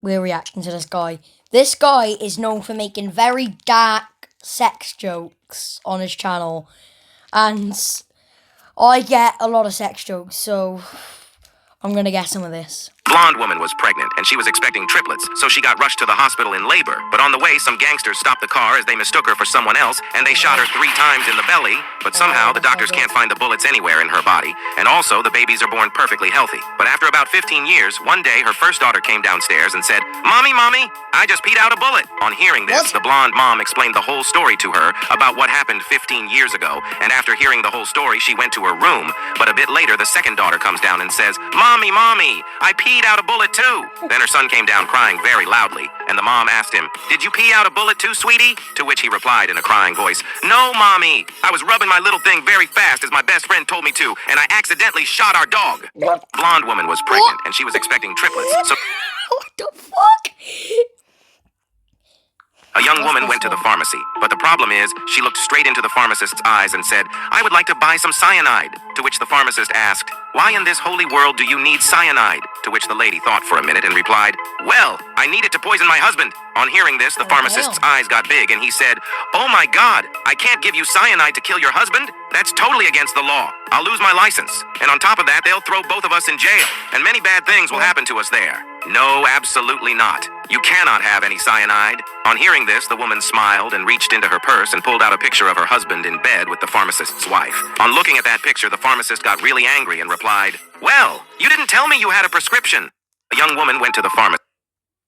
we're reacting to this guy. This guy is known for making very dark sex jokes on his channel. And I get a lot of sex jokes, so I'm going to get some of this. Blonde woman was pregnant and she was expecting triplets, so she got rushed to the hospital in labor. But on the way, some gangsters stopped the car as they mistook her for someone else, and they shot her 3 times in the belly. But somehow the doctors can't find the bullets anywhere in her body, and also the babies are born perfectly healthy. But after about 15 years, one day her first daughter came downstairs and said, "Mommy, Mommy, I just peed out a bullet." On hearing this, the blonde mom explained the whole story to her about what happened 15 years ago, and after hearing the whole story, she went to her room. But a bit later, the second daughter comes down and says, "Mommy, Mommy, I peed out a bullet too." Then her son came down crying very loudly, and the mom asked him, "Did you pee out a bullet too, sweetie?" To which he replied in a crying voice, "No, Mommy, I was rubbing my little thing very fast as my best friend told me to, and I accidentally shot our dog." Blonde woman was pregnant, and she was expecting triplets, so What the fuck? a young woman went to the pharmacy, but the problem is, she looked straight into the pharmacist's eyes and said, "I would like to buy some cyanide." To which the pharmacist asked, "Why in this holy world do you need cyanide?" To which the lady thought for a minute and replied, "Well, I need it to poison my husband." On hearing this, the pharmacist's eyes got big and he said, "Oh my God, I can't give you cyanide to kill your husband? That's totally against the law. I'll lose my license. And on top of that, they'll throw both of us in jail, and many bad things will happen to us there." No, absolutely not. You cannot have any cyanide. On hearing this, the woman smiled and reached into her purse and pulled out a picture of her husband in bed with the pharmacist's wife. On looking at that picture, the pharmacist got really angry and replied, "Well, you didn't tell me you had a prescription." A young woman went to the pharmacy.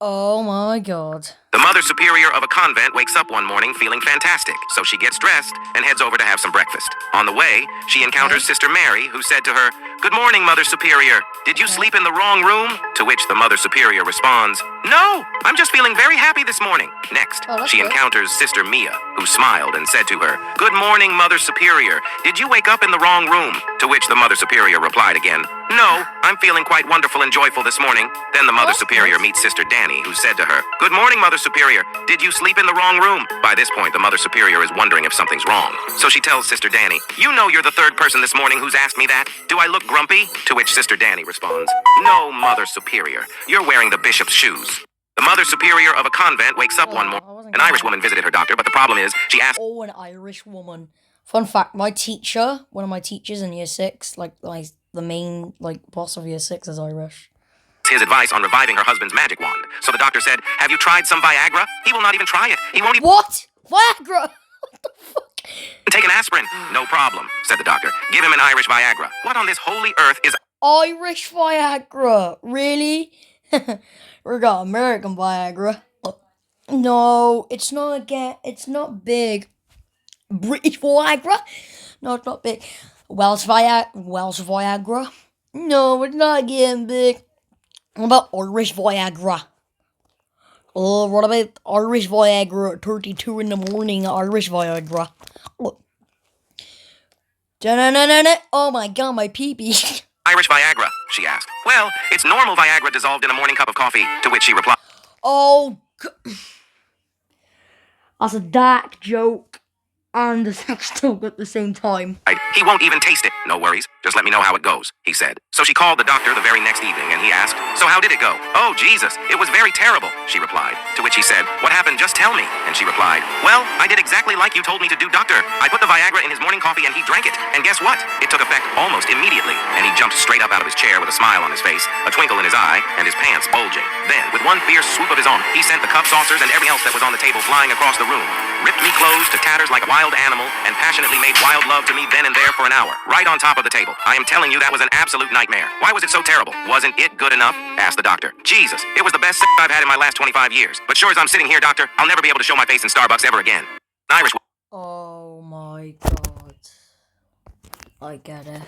Oh my God. The mother superior of a convent wakes up one morning feeling fantastic, so she gets dressed and heads over to have some breakfast. On the way, she encounters Sister Mary, who said to her, "Good morning, Mother Superior. Did you sleep in the wrong room?" To which the Mother Superior responds, "No, I'm just feeling very happy this morning." Next, she encounters Sister Mia, who smiled and said to her, "Good morning, Mother Superior. Did you wake up in the wrong room?" To which the Mother Superior replied again, "No, I'm feeling quite wonderful and joyful this morning." Then the Mother Superior meets Sister Danny, who said to her, "Good morning, Mother Superior. Did you sleep in the wrong room?" By this point, the Mother Superior is wondering if something's wrong. So she tells Sister Danny, "You know you're the third person this morning who's asked me that. Do I look grumpy?" To which Sister Danny responds, "No, Mother Superior. You're wearing the bishop's shoes." The Mother Superior of a convent wakes up one morning. An Irish woman visited her doctor, but the problem is, she asked... Oh, an Irish woman. Fun fact, my teacher, one of my teachers in year 6, like the main, boss of year 6 is Irish. ...his advice on reviving her husband's magic wand. So the doctor said, "Have you tried some Viagra?" He will not even try it. He won't even... What? Viagra? What the fuck? "Take an aspirin." "No problem," said the doctor. "Give him an Irish Viagra." What on this holy earth is... Irish Viagra? Really? We got American Viagra. No, it's not it's not big. British Viagra? No, it's not big. Welsh Viagra? No, it's not getting big. What about Irish Viagra? Oh, what about Irish Viagra at 32 in the morning? Irish Viagra. Oh my God, my pee-pee. "Irish Viagra?" she asked. "Well, it's normal Viagra dissolved in a morning cup of coffee." To which she replied, Oh, that's a dark joke and a sex joke at the same time. "He won't even taste it." "No worries. Just let me know how it goes," he said. So she called the doctor the very next evening and he asked, "So how did it go?" "Oh, Jesus, it was very terrible," she replied. To which he said, "What happened? Just tell me." And she replied, "Well, I did exactly like you told me to do, doctor. I put the Viagra in his morning coffee and he drank it. And guess what? It took effect almost immediately. And he jumped straight up out of his chair with a smile on his face, a twinkle in his eye, and his pants bulging. Then, with one fierce swoop of his arm, he sent the cup, saucers, and everything else that was on the table flying across the room, ripped me clothes to tatters like a wild animal, and passionately made wild love to me then and there for an hour, right on top of the table. I am telling you, that was an absolute nightmare. Why was it so terrible? Wasn't it good enough?" asked the doctor. "Jesus, it was the best I've had in my last 25 years. But sure as I'm sitting here, doctor, I'll never be able to show my face in Starbucks ever again." Irish... Oh my God. I get it.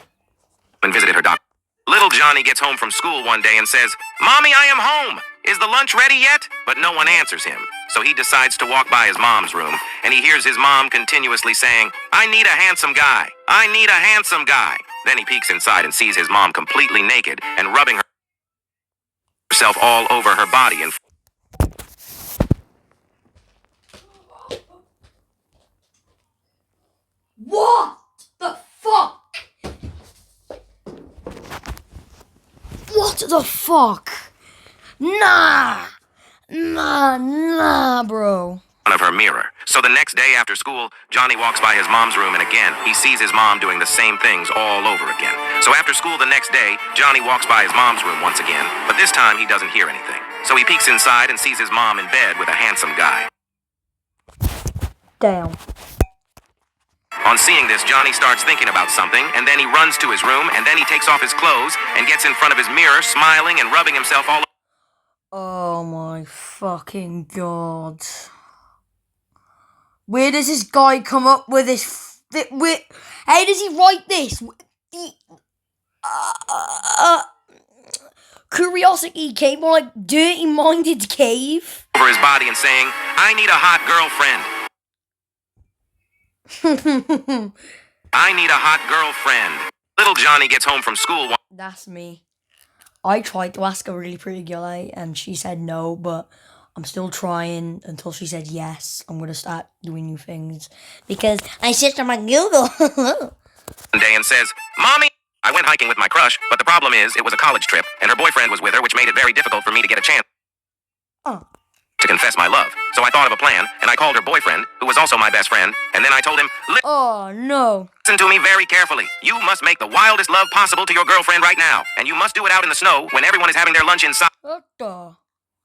...and visited her doctor. Little Johnny gets home from school one day and says, "Mommy, I am home. Is the lunch ready yet?" But no one answers him. So he decides to walk by his mom's room, and he hears his mom continuously saying, "I need a handsome guy. I need a handsome guy." Then he peeks inside and sees his mom completely naked and rubbing herself all over her body and... What the fuck? What the fuck? Nah! Nah, bro. Of her mirror. So the next day after school, Johnny walks by his mom's room and again, he sees his mom doing the same things all over again. So after school the next day, Johnny walks by his mom's room once again, but this time he doesn't hear anything. So he peeks inside and sees his mom in bed with a handsome guy. Damn. On seeing this, Johnny starts thinking about something, and then he runs to his room, and then he takes off his clothes and gets in front of his mirror, smiling and rubbing himself all over. Oh my fucking god. Where does this guy come up with this? How does he write this? Curiosity cave, more like Dirty Minded Cave. Over his body and saying, I need a hot girlfriend. I need a hot girlfriend. Little Johnny gets home from school. That's me. I tried to ask a really pretty girl out and she said no, but I'm still trying until she said yes. I'm going to start doing new things because I searched on my Google. One day and says, Mommy, I went hiking with my crush, but the problem is it was a college trip and her boyfriend was with her, which made it very difficult for me to get a chance to confess my love. So I thought of a plan and I called her boyfriend, who was also my best friend, and then I told him, oh no. Listen to me very carefully. You must make the wildest love possible to your girlfriend right now, and you must do it out in the snow when everyone is having their lunch inside. What the?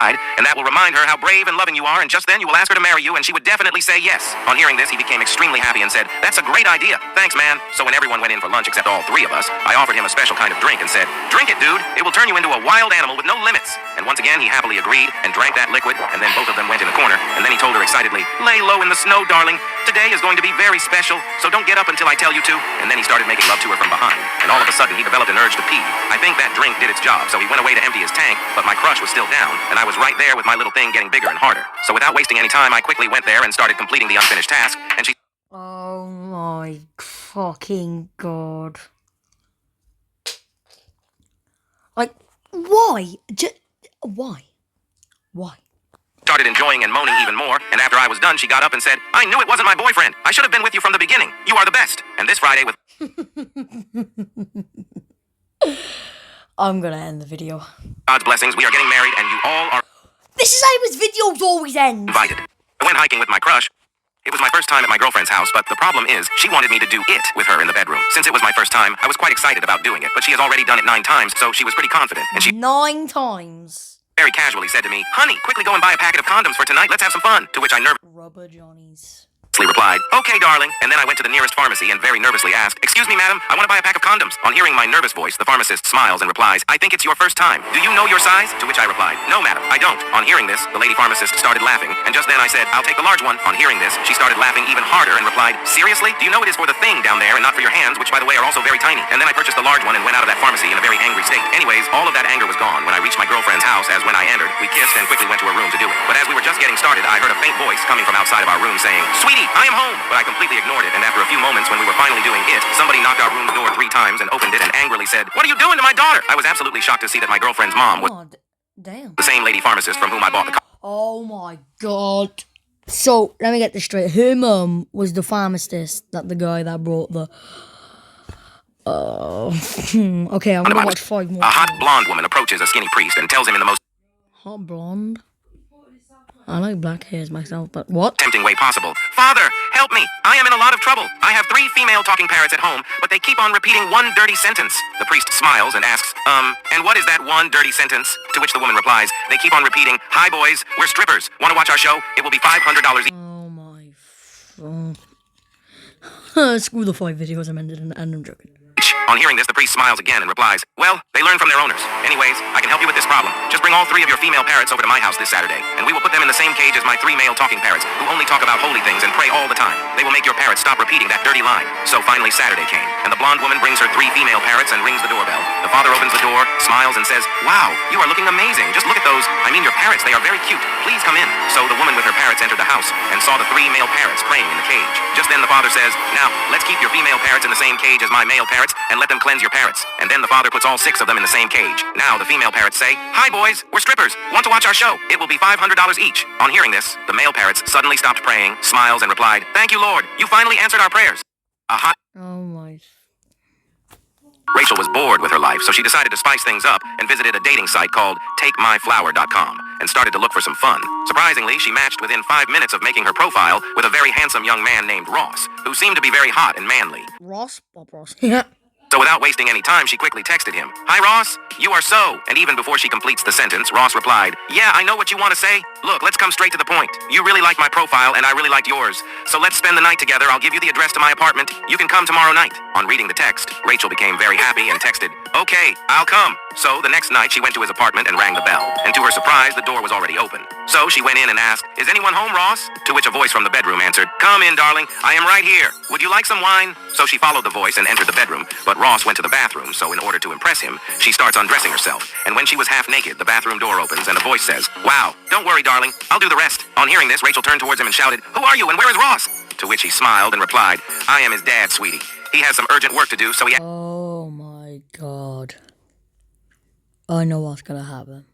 And that will remind her how brave and loving you are, and just then you will ask her to marry you, and she would definitely say yes. On hearing this, he became extremely happy and said, That's a great idea. Thanks, man. So when everyone went in for lunch except all three of us, I offered him a special kind of drink and said, Drink it, dude. It will turn you into a wild animal with no limits. And once again, he happily agreed and drank that liquid, and then both of them went in a corner, and then he told her excitedly, Lay low in the snow, darling. Today is going to be very special, so don't get up until I tell you to. And then he started making love to her from behind, and all of a sudden he developed an urge to pee. I think that drink did its job, so he went away to empty his tank, but my crush was still down, and I was right there with my little thing getting bigger and harder. So without wasting any time, I quickly went there and started completing the unfinished task, and she... Oh my fucking god. Like, why? Why? Why? started enjoying and moaning even more, and after I was done, she got up and said, I knew it wasn't my boyfriend. I should have been with you from the beginning. You are the best. And this Friday with... I'm gonna end the video. God's blessings, we are getting married, and you all are... This is how his videos always end. Invited. I went hiking with my crush. It was my first time at my girlfriend's house, but the problem is, she wanted me to do it with her in the bedroom. Since it was my first time, I was quite excited about doing it, but she has already done it 9 times, so she was pretty confident, and she 9 times. very casually said to me, honey, quickly go and buy a packet of condoms for tonight, let's have some fun, to which I nervously Rubber Johnnies. replied, okay, darling, and then I went to the nearest pharmacy and very nervously asked, excuse me, madam, I want to buy a pack of condoms. On hearing my nervous voice, the pharmacist smiles and replies, I think it's your first time. Do you know your size? To which I replied, no, madam, I don't. On hearing this, the lady pharmacist started laughing, and just then I said, I'll take the large one. On hearing this, she started laughing even harder and replied, seriously? Do you know it is for the thing down there and not for your hands, which by the way are also very tiny? And then I purchased the large one and went out of that pharmacy in a very angry state. Anyways, all of that anger was gone when I reached my girlfriend's house, as when I entered, we kissed and quickly went to her room to do it. But as we were just getting started, I heard a faint voice coming from outside of our room saying, sweetie, I am home! But I completely ignored it, and after a few moments when we were finally doing it, somebody knocked our room door 3 times and opened it and angrily said, what are you doing to my daughter? I was absolutely shocked to see that my girlfriend's mom was Damn. the same lady pharmacist from whom I bought the Oh my god. So, let me get this straight. Her mum was the pharmacist, that the guy that brought the... okay, I'm gonna watch 5 more. A hot blonde woman approaches a skinny priest and tells him in the most Hot blonde? I like black hairs myself, but what? tempting way possible. Father, help me! I am in a lot of trouble. I have 3 female talking parrots at home, but they keep on repeating one dirty sentence. The priest smiles and asks, and what is that one dirty sentence? To which the woman replies, they keep on repeating, hi boys, we're strippers. Want to watch our show? It will be $500 each. Oh my... Screw the 5 videos I'm ended and I'm joking. On hearing this, the priest smiles again and replies, well, they learn from their owners. Anyways, I can help you with this problem. Just bring all 3 of your female parrots over to my house this Saturday, and we will put them in the same cage as my 3 male talking parrots, who only talk about holy things and pray all the time. They will make your parrots stop repeating that dirty line. So finally Saturday came, and the blonde woman brings her 3 female parrots and rings the doorbell. The father opens the door, smiles and says, wow, you are looking amazing. Just look at those. I mean your parrots, they are very cute. Please come in. So the woman with her parrots entered the house and saw the 3 male parrots praying in the cage. Just then the father says, now, let's keep your female parrots in the same cage as my male parrots and let them cleanse your parrots. And then the father puts all 6 of them in the same cage. Now the female parrots say, hi boys, we're strippers. Want to watch our show? It will be $500 each. On hearing this, the male parrots suddenly stopped praying, smiles and replied, thank you Lord, you finally answered our prayers. A hot Oh my... Rachel was bored with her life, so she decided to spice things up and visited a dating site called TakeMyFlower.com and started to look for some fun. Surprisingly, she matched within 5 minutes of making her profile with a very handsome young man named Ross, who seemed to be very hot and manly. Ross? Bob Ross. Yeah. So without wasting any time, she quickly texted him, "Hi Ross, you are so." And even before she completes the sentence, Ross replied, "Yeah, I know what you want to say. Look, let's come straight to the point. You really like my profile and I really liked yours. So let's spend the night together. I'll give you the address to my apartment. You can come tomorrow night." On reading the text, Rachel became very happy and texted, "Okay, I'll come." So the next night she went to his apartment and rang the bell. And to her surprise, the door was already open. So she went in and asked, "Is anyone home, Ross?" To which a voice from the bedroom answered, "Come in, darling. I am right here. Would you like some wine?" So she followed the voice and entered the bedroom, but Ross went to the bathroom, so in order to impress him, she starts undressing herself. And when she was half naked, the bathroom door opens and a voice says, "Wow, don't worry, darling. I'll do the rest." On hearing this, Rachel turned towards him and shouted, "Who are you and where is Ross?" To which he smiled and replied, "I am his dad, sweetie. He has some urgent work to do, so he Oh my god. I know what's gonna happen.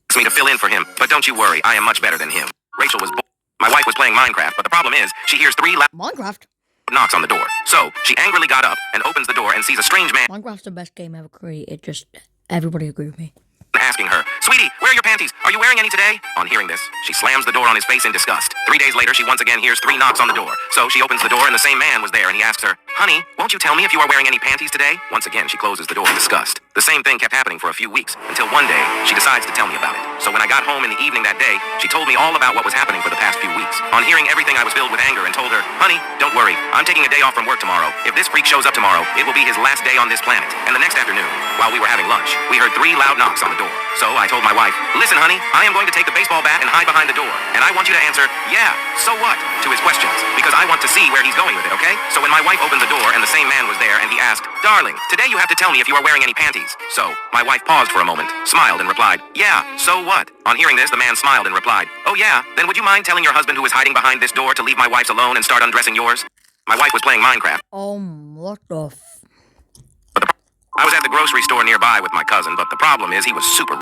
asked me to fill in for him, but don't you worry, I am much better than him." Rachel was bored. My wife was playing Minecraft, but the problem is, she hears 3 loud Minecraft? knocks on the door. So she angrily got up and opens the door and sees a strange man Minecraft's the best game ever created. Just everybody agree with me. asking her, "Sweetie, where are your panties? Are you wearing any today?" On hearing this, she slams the door on his face in disgust. 3 days later, she once again hears 3 knocks on the door. So she opens the door and the same man was there and he asks her, "Honey, won't you tell me if you are wearing any panties today?" Once again, she closes the door in disgust. The same thing kept happening for a few weeks until one day, she decides to tell me about it. So when I got home in the evening that day, she told me all about what was happening for the past few weeks. On hearing everything, I was filled with anger and told her, "Honey, don't worry. I'm taking a day off from work tomorrow. If this freak shows up tomorrow, it will be his last day on this planet." And the next afternoon, while we were having lunch, we heard 3 loud knocks on the door. So I told my wife, "Listen, honey, I am going to take the baseball bat and hide behind the door. And I want you to answer, 'Yeah, so what?' to his questions, because I want to see where he's going with it, okay?" So when my wife opened the door and the same man was there and he asked, "Darling, today you have to tell me if you are wearing any panties." So my wife paused for a moment, smiled and replied, "Yeah, so what?" On hearing this, the man smiled and replied, "Oh yeah, then would you mind telling your husband who is hiding behind this door to leave my wife's alone and start undressing yours?" My wife was playing Minecraft. What the I was at the grocery store nearby with my cousin, but the problem is he was super